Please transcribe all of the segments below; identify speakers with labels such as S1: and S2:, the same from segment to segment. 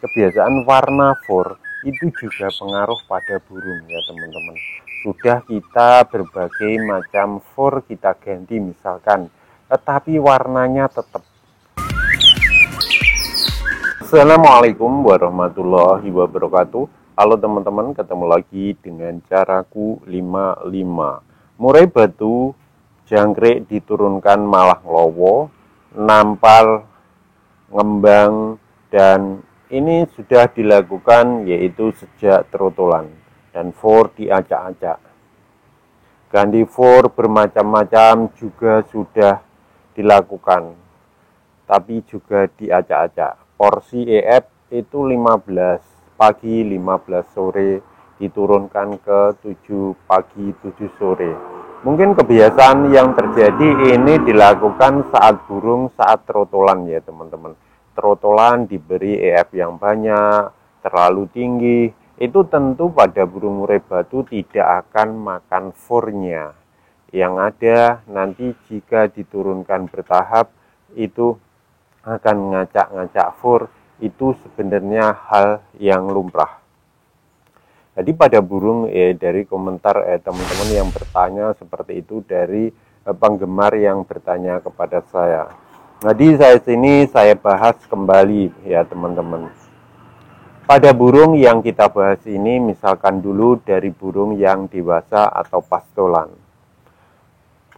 S1: kebiasaan warna for itu juga pengaruh pada burung ya teman-teman. Sudah kita berbagai macam for kita ganti misalkan, tetapi warnanya tetap. Assalamualaikum warahmatullahi wabarakatuh. Halo teman-teman, ketemu lagi dengan caraku 55. Murai batu jangkrik diturunkan malah ngelowo, nampal, ngembang, dan ini sudah dilakukan yaitu sejak trotolan dan for diacak-acak. Ganti for bermacam-macam juga sudah dilakukan, tapi juga diacak-acak. Porsi EF itu 15 pagi 15 sore diturunkan ke 7 pagi 7 sore. Mungkin kebiasaan yang terjadi ini dilakukan saat burung saat trotolan ya teman-teman. Trotolan diberi EF yang banyak, terlalu tinggi, itu tentu pada burung murai batu tidak akan makan fornya. Yang ada nanti jika diturunkan bertahap itu akan ngacak-ngacak for, itu sebenarnya hal yang lumrah. Jadi pada burung dari komentar teman-teman yang bertanya seperti itu dari penggemar yang bertanya kepada saya. Jadi saya bahas kembali ya teman-teman. Pada burung yang kita bahas ini misalkan dulu dari burung yang dewasa atau pastolan.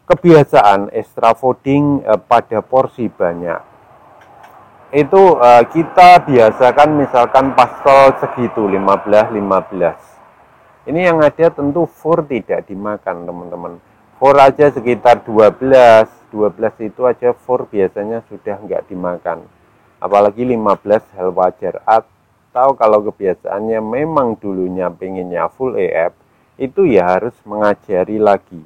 S1: Kebiasaan extra fooding pada porsi banyak. Itu kita biasakan misalkan pastol segitu 15. Ini yang ada tentu for tidak dimakan teman-teman. For aja sekitar 12 itu aja for biasanya sudah nggak dimakan. Apalagi 15 hal wajar. Atau kalau kebiasaannya memang dulunya pengennya full EF, itu ya harus mengajari lagi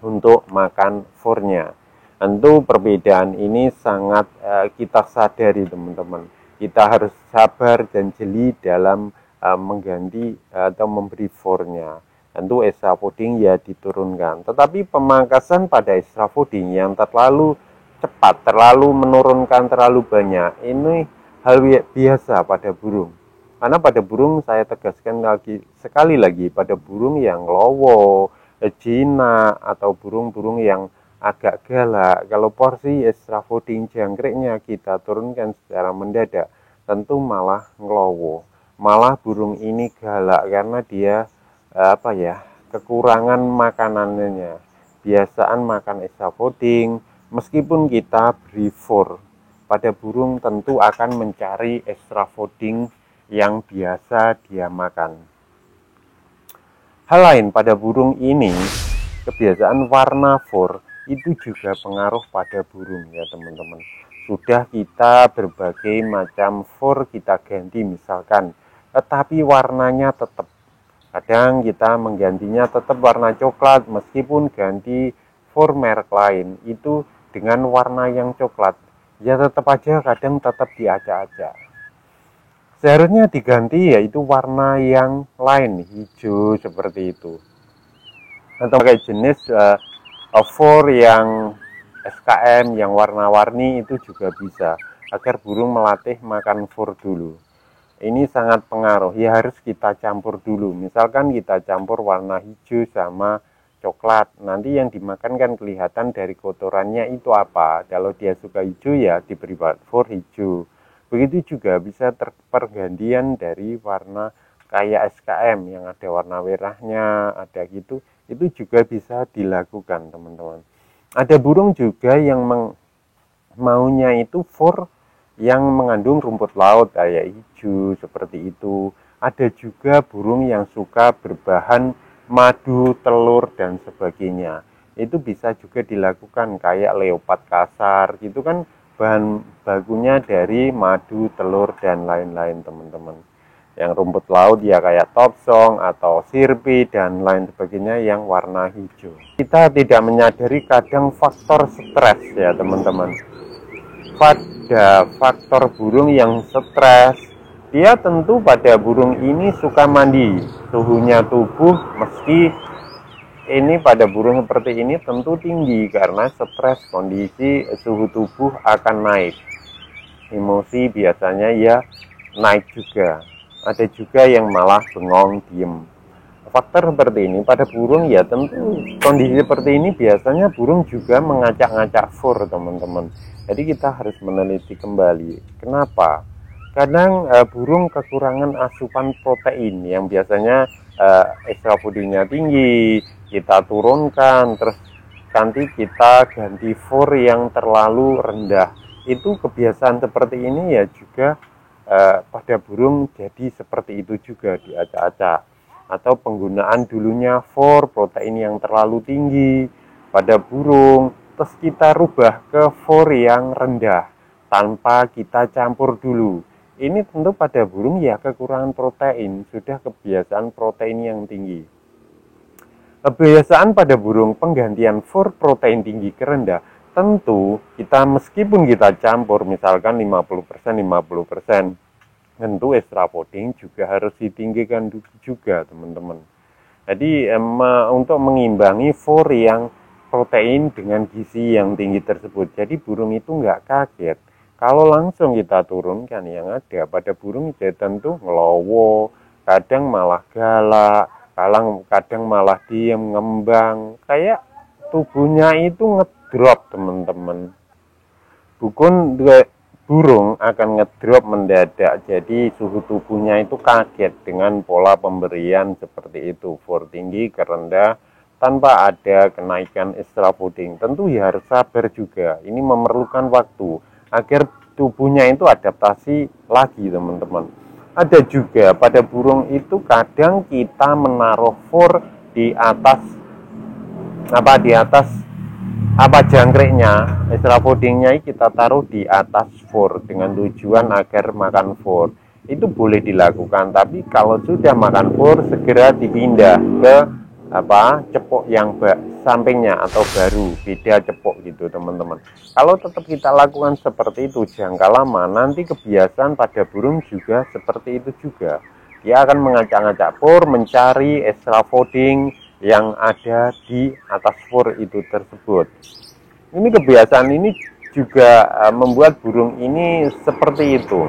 S1: untuk makan fornya. Tentu perbedaan ini sangat kita sadari teman-teman. Kita harus sabar dan jeli dalam mengganti atau memberi fornya. Tentu extra fooding ya diturunkan. Tetapi pemangkasan pada extra fooding yang terlalu cepat, terlalu menurunkan terlalu banyak, ini hal biasa pada burung. Karena pada burung saya tegaskan sekali lagi pada burung yang lowo, jinak atau burung-burung yang agak galak, kalau porsi extra fooding jangkriknya kita turunkan secara mendadak, tentu malah ngelowo. Malah burung ini galak karena dia kekurangan makanannya. Biasaan makan extra fooding, meskipun kita beri for, pada burung tentu akan mencari extra fooding yang biasa dia makan. Hal lain pada burung ini, kebiasaan warna for itu juga pengaruh pada burung ya teman-teman. Sudah kita berbagai macam for kita ganti misalkan, tetapi warnanya tetap. Kadang kita menggantinya tetap warna coklat meskipun ganti for merek lain itu dengan warna yang coklat. Ya tetap aja kadang tetap diacak-acak. Seharusnya diganti yaitu warna yang lain, hijau seperti itu. Atau pakai jenis for yang SKM yang warna-warni itu juga bisa, agar burung melatih makan for dulu. Ini sangat pengaruh, ya harus kita campur dulu. Misalkan kita campur warna hijau sama coklat, nanti yang dimakan kan kelihatan dari kotorannya itu apa. Kalau dia suka hijau ya diberi for hijau. Begitu juga bisa pergantian dari warna kayak SKM yang ada warna merahnya, ada gitu. Itu juga bisa dilakukan teman-teman. Ada burung juga yang maunya itu for yang mengandung rumput laut kayak hijau seperti itu. Ada juga burung yang suka berbahan madu, telur dan sebagainya. Itu bisa juga dilakukan kayak leopard kasar gitu kan, bahan bakunya dari madu, telur dan lain-lain teman-teman. Yang rumput laut ya kayak topsong atau sirpi dan lain sebagainya yang warna hijau. Kita tidak menyadari kadang faktor stres ya teman-teman. Pada faktor burung yang stres, dia tentu pada burung ini suka mandi. Suhunya tubuh meski ini pada burung seperti ini tentu tinggi karena stres, kondisi suhu tubuh akan naik. Emosi biasanya ya naik juga, ada juga yang malah bengong diem. Faktor seperti ini pada burung ya tentu kondisi seperti ini biasanya burung juga mengacak-ngacak fur teman-teman. Jadi kita harus meneliti kembali kenapa. Kadang burung kekurangan asupan protein yang biasanya extra foodingnya tinggi, kita turunkan, terus nanti kita ganti fur yang terlalu rendah. Itu kebiasaan seperti ini ya juga pada burung jadi seperti itu juga diacak-acak, atau penggunaan dulunya fur protein yang terlalu tinggi pada burung, terus kita rubah ke fur yang rendah tanpa kita campur dulu. Ini tentu pada burung ya kekurangan protein, sudah kebiasaan protein yang tinggi. Kebiasaan pada burung penggantian fur protein tinggi ke rendah, tentu kita meskipun kita campur misalkan 50% 50%, tentu extra fooding juga harus ditinggikan juga teman-teman. Jadi untuk mengimbangi fur yang protein dengan gizi yang tinggi tersebut, jadi burung itu nggak kaget kalau langsung kita turunkan. Yang ada pada burung jadi tentu ngelowo, kadang malah galak, kadang malah diem ngembang, kayak tubuhnya itu ngedrop teman-teman. Bukan burung akan ngedrop mendadak, jadi suhu tubuhnya itu kaget dengan pola pemberian seperti itu, fur tinggi ke rendah tanpa ada kenaikan extra fooding. Tentu ya harus sabar juga, ini memerlukan waktu agar tubuhnya itu adaptasi lagi teman-teman. Ada juga pada burung itu kadang kita menaruh fur di atas jangkriknya, extra foodingnya kita taruh di atas fur dengan tujuan agar makan fur. Itu boleh dilakukan, tapi kalau sudah makan fur segera dipindah ke cepok yang sampingnya atau baru, beda cepok gitu teman-teman. Kalau tetap kita lakukan seperti itu jangka lama, nanti kebiasaan pada burung juga seperti itu juga. Dia akan mengacak-ngacak fur, mencari extra fooding yang ada di atas fur itu tersebut. Ini kebiasaan ini juga membuat burung ini seperti itu.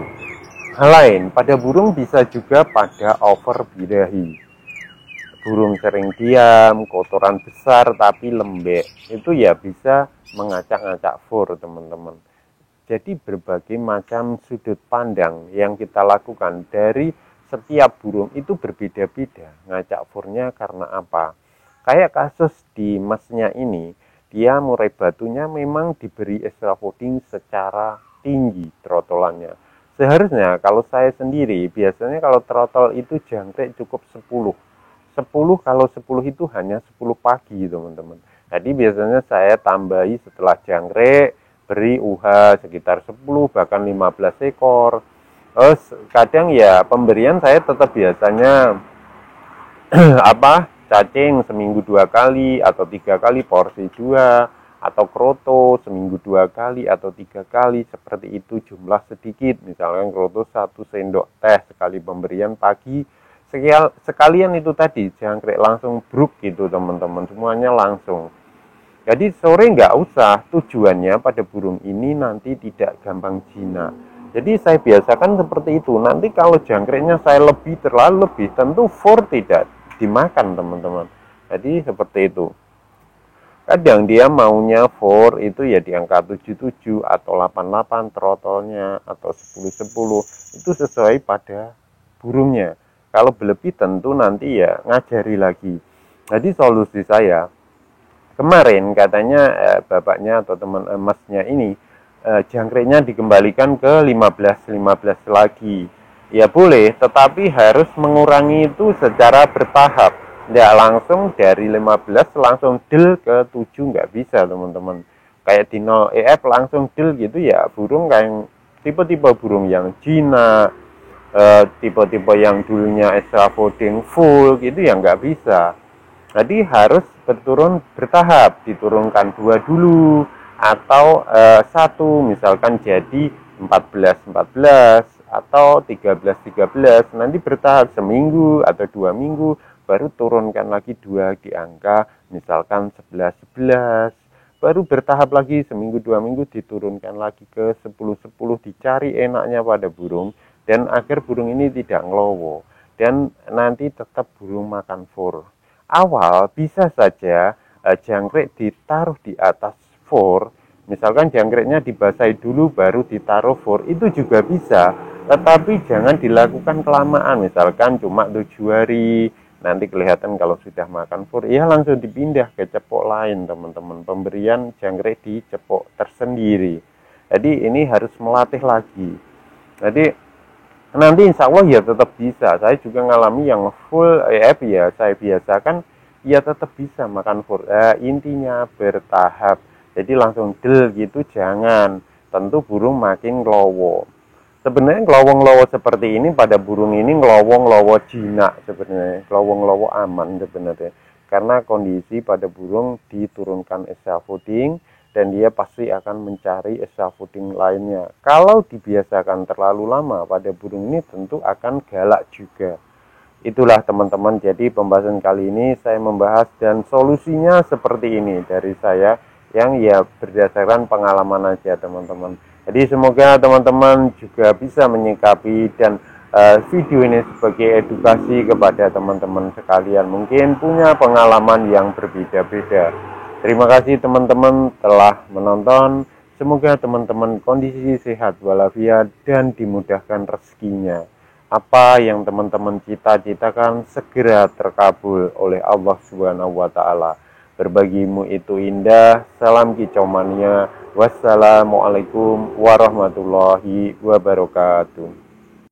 S1: Hal lain, pada burung bisa juga pada over birahi. Burung sering diam, kotoran besar tapi lembek, itu ya bisa mengacak-ngacak fur teman-teman. Jadi berbagai macam sudut pandang yang kita lakukan dari setiap burung itu berbeda-beda. Ngacak furnya karena apa? Kayak kasus di masnya ini, dia murai batunya memang diberi extra fooding secara tinggi trotolannya. Seharusnya kalau saya sendiri, biasanya kalau trotol itu jangkrik cukup 10. 10 kalau 10 itu hanya 10 pagi teman-teman. Jadi biasanya saya tambahi setelah jangkrik, beri UH sekitar 10 bahkan 15 ekor. Terus kadang ya pemberian saya tetap biasanya cacing seminggu 2 kali atau 3 kali porsi 2, atau kroto seminggu 2 kali atau 3 kali, seperti itu jumlah sedikit. Misalkan kroto 1 sendok teh sekali pemberian pagi. Sekalian itu tadi jangkrik langsung bruk gitu teman-teman, semuanya langsung. Jadi sore nggak usah, tujuannya pada burung ini nanti tidak gampang jinak. Jadi saya biasakan seperti itu. Nanti kalau jangkriknya saya terlalu lebih, tentu fur tidak dimakan teman-teman. Jadi seperti itu. Kadang dia maunya fur itu ya di angka 77 atau 88 trotolnya, atau 10-10, itu sesuai pada burungnya. Kalau berlebih tentu nanti ya ngajari lagi. Jadi solusi saya kemarin katanya bapaknya atau teman emasnya ini jangkriknya dikembalikan ke 15 lagi. Ya boleh, tetapi harus mengurangi itu secara bertahap. Tidak langsung dari 15 langsung deal ke 7, nggak bisa teman-teman. Kayak di 0 EF langsung deal gitu ya, burung kayak tipe-tipe burung yang jinak, tipe-tipe yang dulunya extra fooding full gitu ya nggak bisa. Jadi harus bertahap, diturunkan 2 dulu atau 1, misalkan jadi 14 atau 13 nanti bertahap seminggu atau 2 minggu baru turunkan lagi 2 di angka misalkan 11 baru bertahap lagi seminggu 2 minggu diturunkan lagi ke 10 dicari enaknya pada burung dan agar burung ini tidak ngelowo dan nanti tetap burung makan fur. Awal bisa saja jangkrik ditaruh di atas fur, misalkan jangkriknya dibasahi dulu baru ditaruh fur, itu juga bisa, tetapi jangan dilakukan kelamaan, misalkan cuma 7 hari, nanti kelihatan kalau sudah makan fur, ya langsung dipindah ke cepok lain teman-teman, pemberian jangkrik di cepok tersendiri. Jadi ini harus melatih lagi. Jadi nanti insya Allah ya tetap bisa. Saya juga ngalami yang full ya saya biasakan, ya tetap bisa makan full. Intinya bertahap. Jadi langsung del gitu jangan. Tentu burung makin ngelowo. Sebenarnya ngelowo-ngelowo seperti ini pada burung ini ngelowo-ngelowo jinak sebenarnya, ngelowo-ngelowo aman sebenarnya. Karena kondisi pada burung diturunkan extra fooding dan dia pasti akan mencari extra fooding lainnya. Kalau dibiasakan terlalu lama pada burung ini tentu akan galak juga. Itulah teman-teman, jadi pembahasan kali ini saya membahas dan solusinya seperti ini dari saya yang ya berdasarkan pengalaman aja teman-teman. Jadi semoga teman-teman juga bisa menyikapi dan video ini sebagai edukasi kepada teman-teman sekalian. Mungkin punya pengalaman yang berbeda-beda. Terima kasih teman-teman telah menonton. Semoga teman-teman kondisi sehat walafiat dan dimudahkan rezekinya. Apa yang teman-teman cita-citakan segera terkabul oleh Allah Subhanahu wa taala. Berbagimu itu indah. Salam kicau mania. Wassalamualaikum warahmatullahi wabarakatuh.